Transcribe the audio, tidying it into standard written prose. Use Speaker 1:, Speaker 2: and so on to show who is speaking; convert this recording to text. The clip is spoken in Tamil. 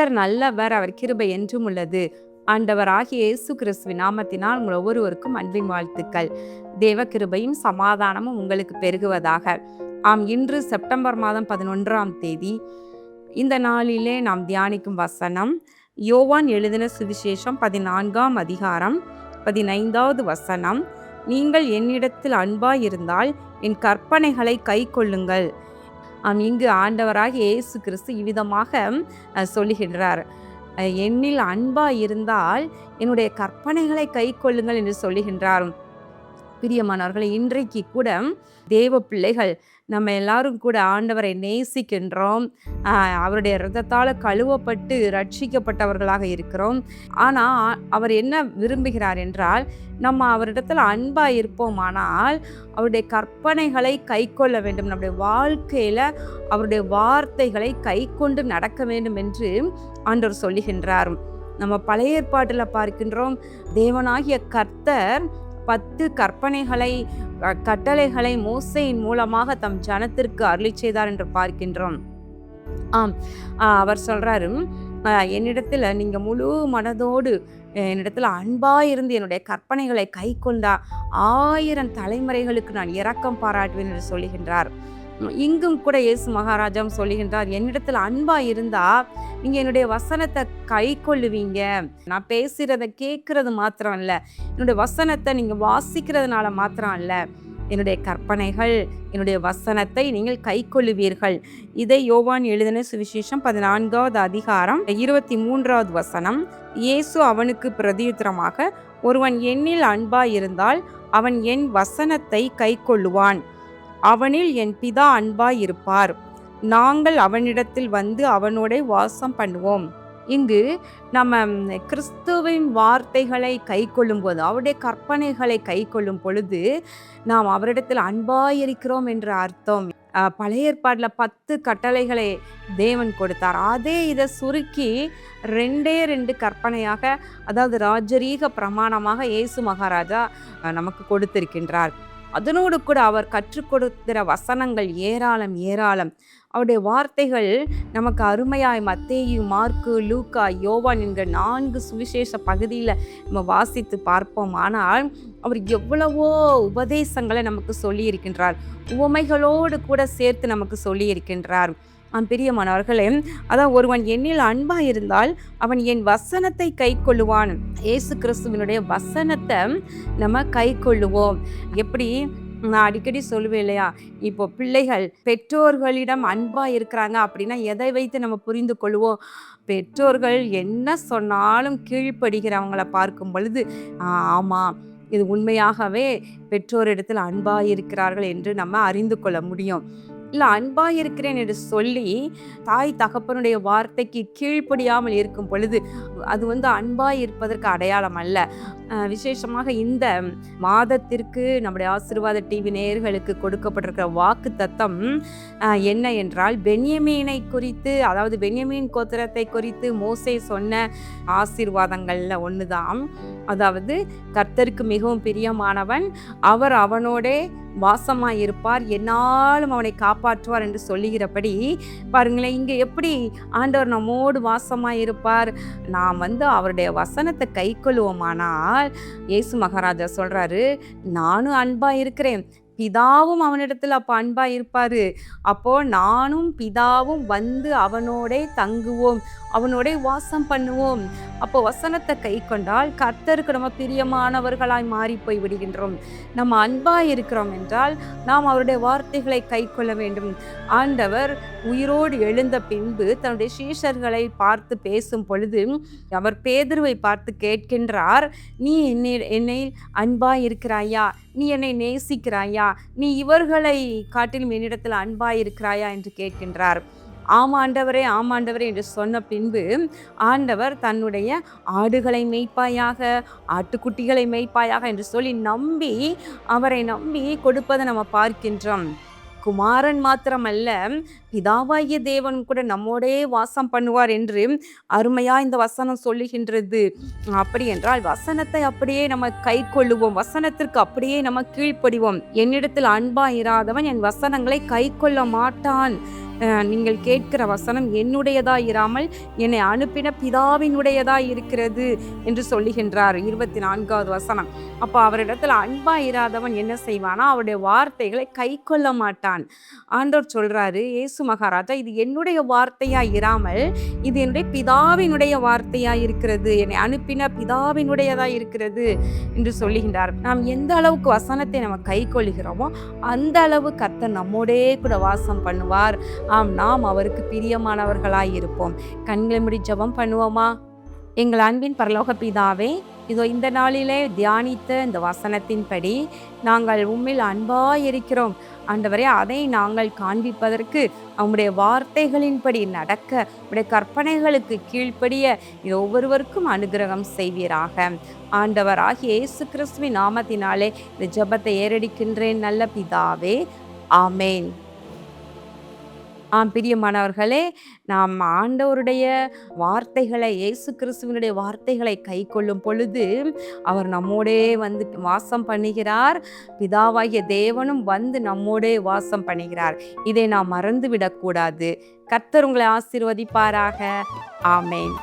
Speaker 1: கர்த்தர் நல்லவர், அவர் கிருபை என்றும் உள்ளது. ஆண்டவராகிய இயேசு கிறிஸ்துவின் நாமத்தினால் உங்கள் ஒவ்வொருவருக்கும் அன்பின் வாழ்த்துக்கள். தேவ கிருபையும் சமாதானமும் உங்களுக்கு பெருகுவதாக. இன்று செப்டம்பர் மாதம் 11ஆம் தேதி. இந்த நாளிலே நாம் தியானிக்கும் வசனம் யோவான் எழுதின சுவிசேஷம் 14ஆம் அதிகாரம் 15வது வசனம். நீங்கள் என்னிடத்தில் அன்பாயிருந்தால் என் கற்பனைகளை கை கொள்ளுங்கள். இங்கு ஆண்டவராகிய இயேசு கிறிஸ்து இவ்விதமாக சொல்லுகின்றார். என்னில் அன்பாயிருந்தால் என்னுடைய கற்பனைகளை கை கொள்ளுங்கள் என்று சொல்லுகின்றார். பிரியமானவர்களே, இன்றைக்கு கூட தேவ பிள்ளைகள் நம்ம எல்லாரும் கூட ஆண்டவரை நேசிக்கின்றோம். அவருடைய இரத்தத்தால் கழுவப்பட்டு ரட்சிக்கப்பட்டவர்களாக இருக்கிறோம். ஆனால் அவர் என்ன விரும்புகிறார் என்றால், நம்ம அவரிடத்தில் அன்பாக இருப்போமானால் அவருடைய கற்பனைகளை கை கொள்ள வேண்டும். நம்முடைய வாழ்க்கையில் அவருடைய வார்த்தைகளை கை கொண்டு நடக்க வேண்டும் என்று ஆண்டவர் சொல்லுகின்றார். நம்ம பழைய ஏற்பாட்டில் பார்க்கின்றோம், தேவனாகிய கர்த்தர் 10 கட்டளைகளை மோசேயின் மூலமாக தம் ஜனத்திற்கு அருளி செய்தார் என்று பார்க்கின்றோம். அவர் சொல்றாரு, என்னிடத்துல நீங்க முழு மனதோடு என்னிடத்துல அன்பாயிருந்து என்னுடைய கற்பனைகளை கை கொண்டா 1000 தலைமுறைகளுக்கு நான் இரக்கம் பாராட்டுவேன் என்று சொல்லுகின்றார். இங்கும் கூட இயேசு மகாராஜா சொல்லுகின்றார், என்னிடத்துல அன்பா இருந்தா நீங்க என்னுடைய வசனத்தை கை கொள்ளுவீங்க. நான் பேசுறத கேட்கறது மாத்திரம் இல்ல, என்னுடைய வசனத்தை நீங்க வாசிக்கிறதுனால மாத்திரம் இல்ல, என்னுடைய கற்பனைகள், என்னுடைய வசனத்தை நீங்கள் கை கொள்ளுவீர்கள். இதை யோவான் எழுதின சுவிசேஷம் 14வது அதிகாரம் 23வது வசனம். இயேசு அவனுக்கு பிரதியுத்தரமாக, ஒருவன் என்னில் அன்பாயிருந்தால் அவன் என் வசனத்தை கை கொள்ளுவான். அவனில் என் பிதா அன்பாய் இருப்பார். நாங்கள் அவனிடத்தில் வந்து அவனோட வாசம் பண்ணுவோம். இங்கு நம்ம கிறிஸ்துவின் வார்த்தைகளை கை கொள்ளும் போது, அவருடைய கற்பனைகளை கை கொள்ளும் பொழுது நாம் அவரிடத்தில் அன்பாயிருக்கிறோம் என்று அர்த்தம். பழைய ஏற்பாட்டில் 10 கட்டளைகளை தேவன் கொடுத்தார். அதே இதை சுருக்கி 2 கற்பனையாக, அதாவது ராஜரீக பிரமாணமாக இயேசு மகாராஜா நமக்கு கொடுத்திருக்கின்றார். அதனோடு கூட அவர் கற்றுக் கொடுக்கிற வசனங்கள் ஏராளம். அவருடைய வார்த்தைகள் நமக்கு அருமையாய் மத்தேயு, மார்க்கு, லூக்கா, யோவான் என்கிற 4 சுவிசேஷ பகுதியில் நம்ம வாசித்து பார்ப்போம். ஆனால் அவர் எவ்வளவோ உபதேசங்களை நமக்கு சொல்லி இருக்கின்றார். உவமைகளோடு கூட சேர்த்து நமக்கு சொல்லி இருக்கின்றார். பிரியமானவர்களே, அதான் ஒருவன் என்னில் அன்பா இருந்தால் அவன் என் வசனத்தை கை கொள்ளுவான். இயேசு கிறிஸ்துவினுடைய வசனத்தை நம்ம கை கொள்ளுவோம். எப்படி நான் அடிக்கடி சொல்லுவேன் இல்லையா, இப்போ பிள்ளைகள் பெற்றோர்களிடம் அன்பா இருக்கிறாங்க அப்படின்னா எதை வைத்து நம்ம புரிந்து கொள்வோம்? பெற்றோர்கள் என்ன சொன்னாலும் கீழ்ப்படுகிறவங்களை பார்க்கும் பொழுது ஆமாம், இது உண்மையாகவே பெற்றோரிடத்தில் அன்பாயிருக்கிறார்கள் என்று நம்ம அறிந்து கொள்ள முடியும். இல்லை, அன்பாயிருக்கிறேன் என்று சொல்லி தாய் தகப்பனுடைய வார்த்தைக்கு கீழ்ப்படியாமல் இருக்கும் பொழுது அது அன்பாயிருப்பதற்கு அடையாளம் அல்ல. விசேஷமாக இந்த மாதத்திற்கு நம்முடைய ஆசீர்வாத டிவி நேயர்களுக்கு கொடுக்கப்பட்டிருக்கிற வாக்கு தத்தம் என்ன என்றால், பென்யமீனை குறித்து, அதாவது பென்யமீன் கோத்திரத்தை குறித்து மோசே சொன்ன ஆசீர்வாதங்கள்ல ஒண்ணுதான். அதாவது கர்த்தருக்கு மிகவும் பிரியமானவன், அவர் அவனோடே வாசமாயிருப்பார், என்னாலும் அவனை காப்பாற்றுவார் என்று சொல்லுகிறபடி பாருங்களேன், இங்கே எப்படி ஆண்டவர் நம்மோடு வாசமாயிருப்பார்? நாம் அவருடைய வசனத்தை கை கொள்ளுவோமானால், இயேசு மகாராஜா சொல்றாரு, நானும் அன்பா இருக்கிறேன், பிதாவும் அவனிடத்தில் அப்போ அன்பா இருப்பாரு, அப்போ நானும் பிதாவும் அவனோட தங்குவோம், அவனோட வாசம் பண்ணுவோம். அப்போ வசனத்தை கை கொண்டால் கர்த்தருக்கு நம்ம பிரியமானவர்களாய் மாறி போய் விடுகின்றோம். நம்ம அன்பா இருக்கிறோம் என்றால் நாம் அவருடைய வார்த்தைகளை கை கொள்ள வேண்டும். ஆண்டவர் உயிரோடு எழுந்த பின்பு தன்னுடைய சீஷர்களை பார்த்து பேசும் பொழுது அவர் பேதுருவை பார்த்து கேட்கின்றார், நீ என்னை அன்பா இருக்கிறாயா? நீ என்னை நேசிக்கிறாயா? நீ இவர்களை காட்டிலும் என்னிடத்தில் அன்பாயிருக்கிறாயா என்று கேட்கின்றார். ஆமாண்டவரே என்று சொன்ன பின்பு ஆண்டவர் தன்னுடைய ஆடுகளை மேய்ப்பாயாக, ஆட்டுக்குட்டிகளை மேய்ப்பாயாக என்று சொல்லி அவரை நம்பி கொடுப்பதை நம்ம பார்க்கின்றோம். குமாரன் மாத்திரமல்ல, பிதாவாகிய தேவன் கூட நம்மோடே வாசம் பண்ணுவார் என்று அருமையா இந்த வசனம் சொல்லுகின்றது. அப்படி என்றால் வசனத்தை அப்படியே நம்ம கை கொள்ளுவோம், வசனத்திற்கு அப்படியே நம்ம கீழ்ப்படிவோம். என்னிடத்தில் அன்பா இராதவன் என் வசனங்களை கை கொள்ள மாட்டான். நீங்கள் கேட்கிற வசனம் என்னுடையதா இராமல் என்னை அனுப்பின பிதாவினுடையதா இருக்கிறது என்று சொல்லுகின்றார். 24வது வசனம். அப்போ அவரிடத்துல அன்பா இராதவன் என்ன செய்வானா, அவருடைய வார்த்தைகளை கை கொள்ள மாட்டான். ஆண்டவர் சொல்றாரு, இயேசு மகாராஜா, இது என்னுடைய வார்த்தையா இராமல் இது என்னுடைய பிதாவினுடைய வார்த்தையா இருக்கிறது, என்னை அனுப்பின பிதாவினுடையதா இருக்கிறது என்று சொல்லுகின்றார். நாம் எந்த அளவுக்கு வசனத்தை நம்ம கை கொள்கிறோமோ அந்த அளவு கர்த்தர் நம்மோடே கூட வாசம் பண்ணுவார். நாம் அவருக்கு பிரியமானவர்களாய் இருப்போம். கண்களை மூடி ஜெபம் பண்ணுவோமா? எங்கள் அன்பின் பரலோக பிதாவே, இதோ இந்த நாளிலே தியானித்த இந்த வசனத்தின்படி நாங்கள் உம்மில் அன்பாய் இருக்கிறோம் ஆண்டவரே. அதை நாங்கள் காண்பிப்பதற்கு உம்முடைய வார்த்தைகளின்படி நடக்க, உம்முடைய கற்பனைகளுக்கு கீழ்ப்படிய இது ஒவ்வொருவருக்கும் அனுகிரகம் செய்வீராக. ஆண்டவராகிய இயேசு கிறிஸ்துவின் நாமத்தினாலே இந்த ஜெபத்தை ஏறெடுக்கின்றேன் நல்ல பிதாவே, ஆமேன். பிரியமானவர்களே, நாம் ஆண்டவருடைய வார்த்தைகளை, இயேசு கிறிஸ்துவினுடைய வார்த்தைகளை கை கொள்ளும் பொழுது அவர் நம்மோடே வந்து வாசம் பண்ணுகிறார். பிதாவாகிய தேவனும் வந்து நம்மோடே வாசம் பண்ணுகிறார். இதை நாம் மறந்து விடக்கூடாது. கர்த்தர் உங்களை ஆசீர்வதிப்பாராக. ஆமேன்.